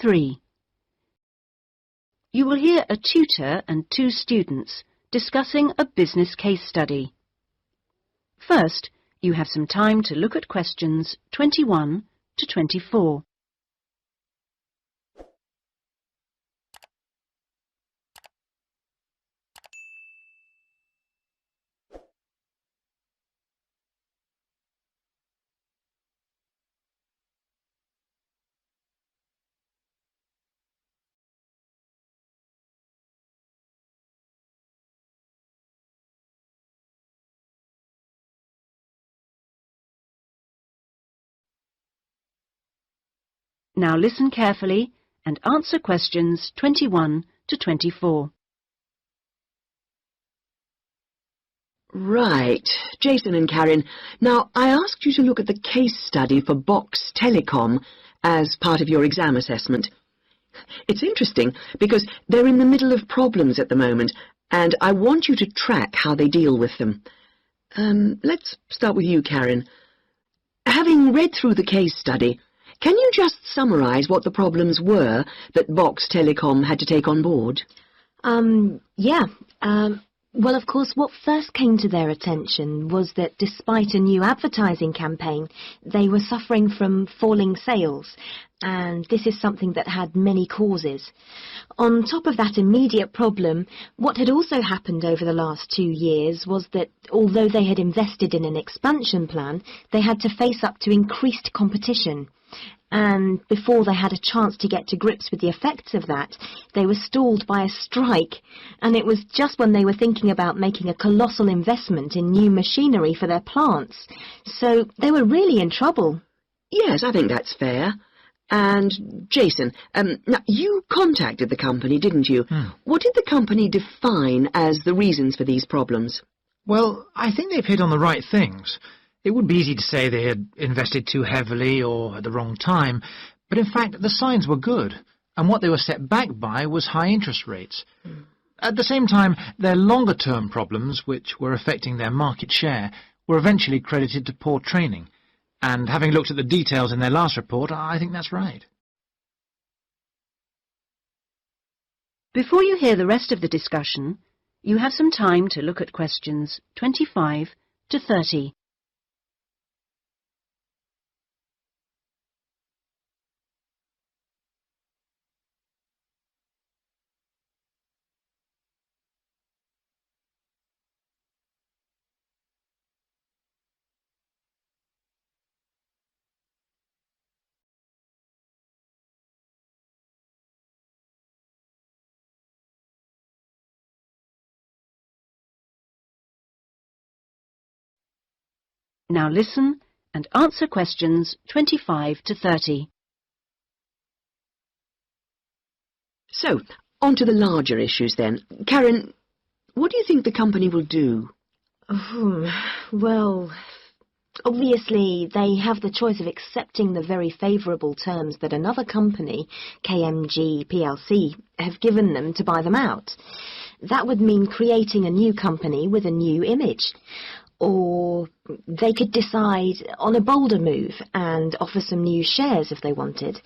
3. You will hear a tutor and 2 students discussing a business case study. First, you have some time to look at questions 21 to 24. Now listen carefully and answer questions 21 to 24. Right, Jason and Karen. Now, I asked you to look at the case study for Box Telecom as part of your exam assessment. It's interesting because they're in the middle of problems at the moment, and I want you to track how they deal with them. Let's start with you, Karen. Having read through the case study, can you just summarise what the problems were that Box Telecom had to take on board? Well, of course, what first came to their attention was that despite a new advertising campaign, they were suffering from falling sales, and this is something that had many causes. On top of that immediate problem, what had also happened over the last 2 years was that although they had invested in an expansion plan, they had to face up to increased competition. And before they had a chance to get to grips with the effects of that, they were stalled by a strike, and it was just when they were thinking about making a colossal investment in new machinery for their plants. So they were really in trouble. Yes, I think that's fair. And, Jason, now you contacted the company, didn't you? What did the company define as the reasons for these problems? Well, I think they've hit on the right things. It would be easy to say they had invested too heavily or at the wrong time, but in fact the signs were good, and what they were set back by was high interest rates. At the same time, their longer-term problems, which were affecting their market share, were eventually credited to poor training, and having looked at the details in their last report, I think that's right. Before you hear the rest of the discussion, you have some time to look at questions 25 to 30. Now listen and answer questions 25 to 30. So, on to the larger issues then. Karen, what do you think the company will do? Well, obviously they have the choice of accepting the very favourable terms that another company, KMG plc, have given them to buy them out. That would mean creating a new company with a new image. Or they could decide on a bolder move and offer some new shares if they wanted.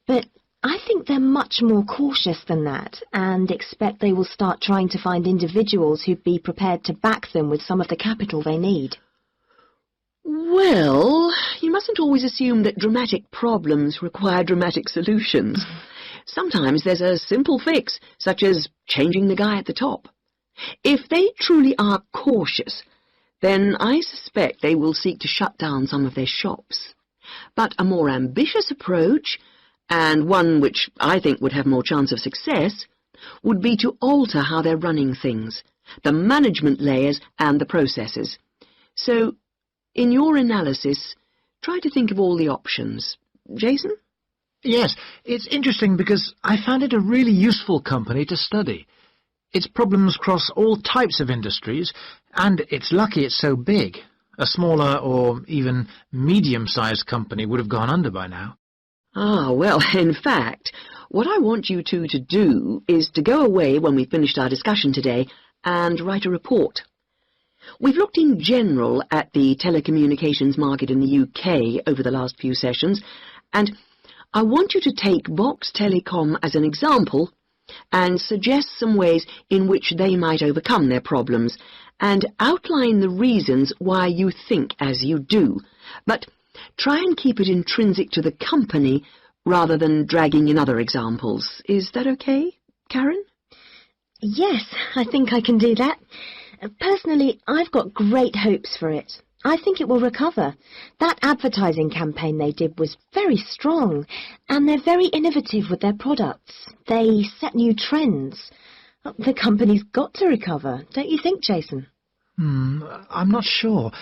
But I think they're much more cautious than that and expect they will start trying to find individuals who'd be prepared to back them with some of the capital they need. Well, you mustn't always assume that dramatic problems require dramatic solutions. Sometimes there's a simple fix, such as changing the guy at the top. If they truly are cautious, then I suspect they will seek to shut down some of their shops. But a more ambitious approach, and one which I think would have more chance of success, would be to alter how they're running things, the management layers and the processes. So, in your analysis, try to think of all the options. Jason? Yes, it's interesting because I found it a really useful company to study. Its problems cross all types of industries, and it's lucky it's so big. A smaller or even medium-sized company would have gone under by now. Ah, well, in fact, what I want you two to do is to go away when we've finished our discussion today and write a report. We've looked in general at the telecommunications market in the UK over the last few sessions, and I want you to take Vox Telecom as an example and suggest some ways in which they might overcome their problems and outline the reasons why you think as you do. But try and keep it intrinsic to the company rather than dragging in other examples. Is that okay, Karen? Yes, I think I can do that. Personally, I've got great hopes for it. I think it will recover. That advertising campaign they did was very strong, and they're very innovative with their products. They set new trends. The company's got to recover, don't you think, Jason? I'm not sure.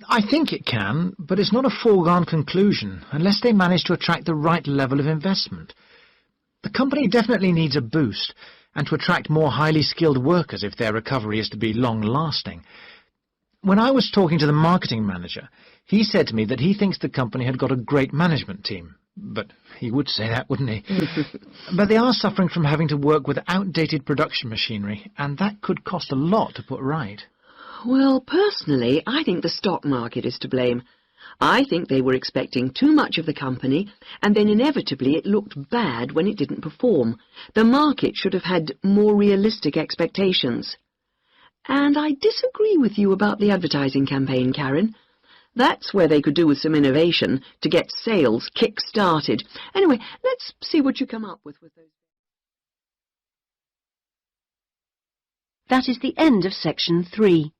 I think it can, but it's not a foregone conclusion unless they manage to attract the right level of investment. The company definitely needs a boost, and to attract more highly skilled workers if their recovery is to be long-lasting. When I was talking to the marketing manager, he said to me that he thinks the company had got a great management team. But he would say that, wouldn't he? But they are suffering from having to work with outdated production machinery, and that could cost a lot to put right. Well, personally, I think the stock market is to blame. I think they were expecting too much of the company, and then inevitably it looked bad when it didn't perform. The market should have had more realistic expectations. And I disagree with you about the advertising campaign, Karen. That's where they could do with some innovation to get sales kick-started. Anyway, let's see what you come up with those. That is the end of section 3.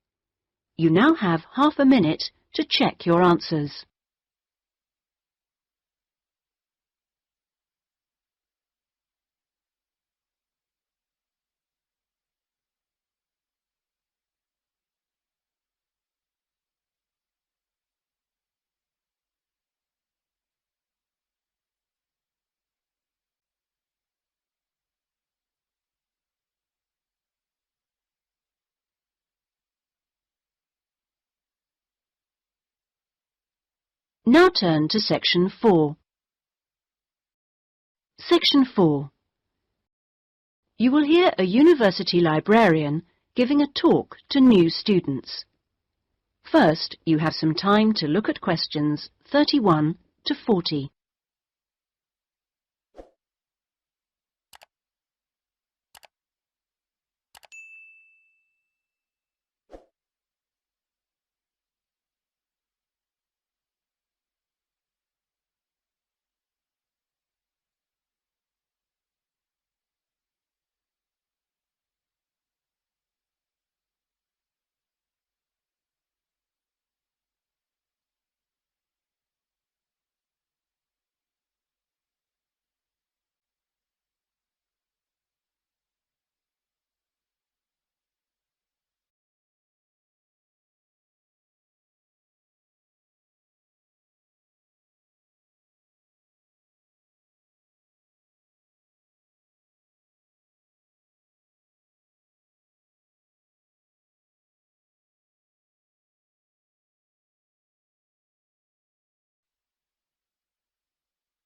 You now have half a minute to check your answers. Now turn to section 4. Section 4. You will hear a university librarian giving a talk to new students. First, you have some time to look at questions 31 to 40.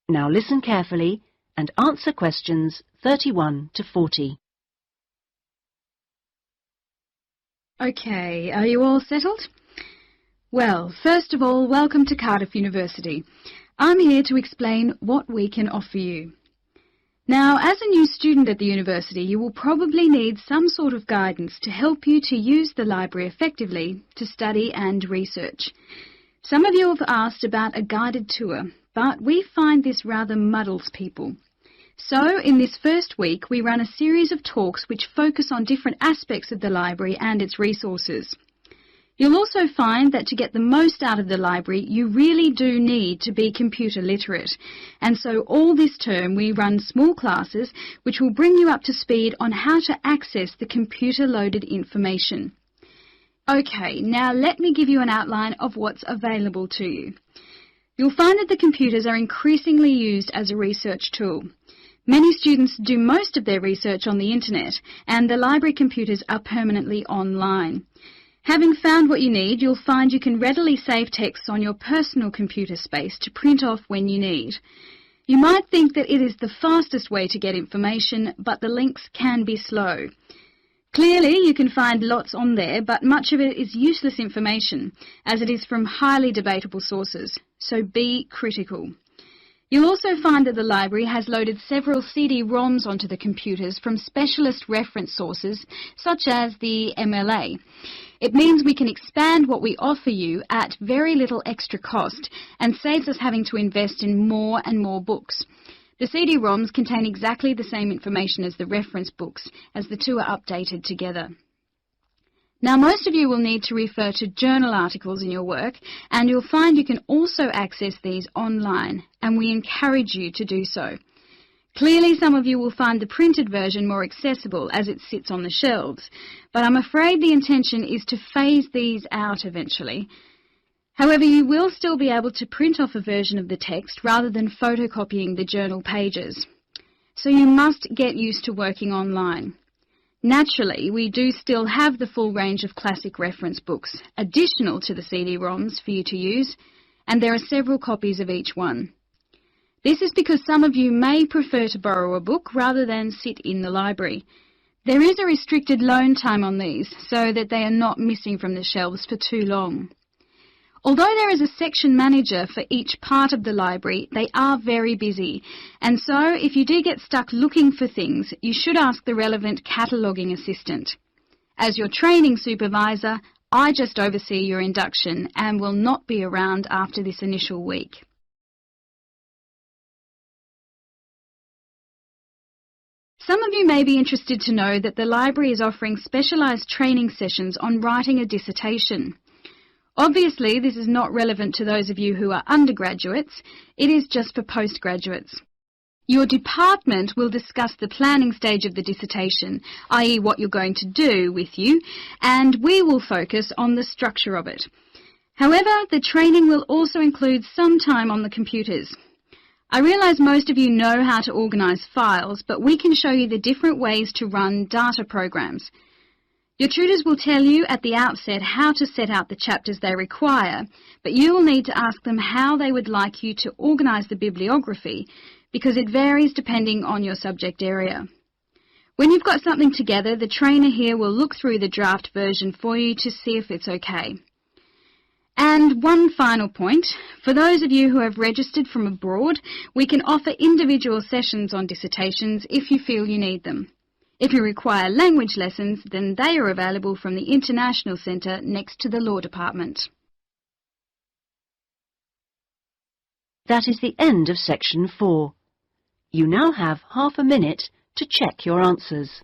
Now listen carefully and answer questions 31 to 40. Okay, are you all settled? Well, first of all, welcome to Cardiff University. I'm here to explain what we can offer you. Now, as a new student at the university, you will probably need some sort of guidance to help you to use the library effectively to study and research. Some of you have asked about a guided tour, but we find this rather muddles people. So, in this first week, we run a series of talks which focus on different aspects of the library and its resources. You'll also find that to get the most out of the library, you really do need to be computer literate. And so all this term we run small classes which will bring you up to speed on how to access the computer-loaded information. Okay, now let me give you an outline of what's available to you. You'll find that the computers are increasingly used as a research tool. Many students do most of their research on the internet, and the library computers are permanently online. Having found what you need, you'll find you can readily save texts on your personal computer space to print off when you need. You might think that it is the fastest way to get information, but the links can be slow. Clearly, you can find lots on there, but much of it is useless information, as it is from highly debatable sources, so be critical. You'll also find that the library has loaded several CD-ROMs onto the computers from specialist reference sources such as the MLA. It means we can expand what we offer you at very little extra cost and saves us having to invest in more and more books. The CD-ROMs contain exactly the same information as the reference books, as the two are updated together. Now, most of you will need to refer to journal articles in your work, and you'll find you can also access these online, and we encourage you to do so. Clearly, some of you will find the printed version more accessible as it sits on the shelves, but I'm afraid the intention is to phase these out eventually. However, you will still be able to print off a version of the text rather than photocopying the journal pages. So you must get used to working online. Naturally, we do still have the full range of classic reference books, additional to the CD-ROMs for you to use, and there are several copies of each one. This is because some of you may prefer to borrow a book rather than sit in the library. There is a restricted loan time on these, so that they are not missing from the shelves for too long. Although there is a section manager for each part of the library, they are very busy, and so if you do get stuck looking for things, you should ask the relevant cataloguing assistant. As your training supervisor, I just oversee your induction and will not be around after this initial week. Some of you may be interested to know that the library is offering specialised training sessions on writing a dissertation. Obviously, this is not relevant to those of you who are undergraduates. It is just for postgraduates. Your department will discuss the planning stage of the dissertation, i.e. what you're going to do with you, and we will focus on the structure of it. However, the training will also include some time on the computers. I realise most of you know how to organise files, but we can show you the different ways to run data programs. Your tutors will tell you at the outset how to set out the chapters they require, but you will need to ask them how they would like you to organise the bibliography, because it varies depending on your subject area. When you've got something together, the trainer here will look through the draft version for you to see if it's okay. And one final point, for those of you who have registered from abroad, we can offer individual sessions on dissertations if you feel you need them. If you require language lessons, then they are available from the International Centre next to the Law Department. That is the end of section 4. You now have half a minute to check your answers.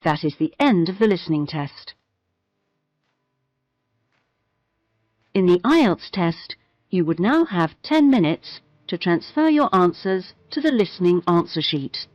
That is the end of the listening test. In the IELTS test, you would now have 10 minutes to transfer your answers to the listening answer sheet.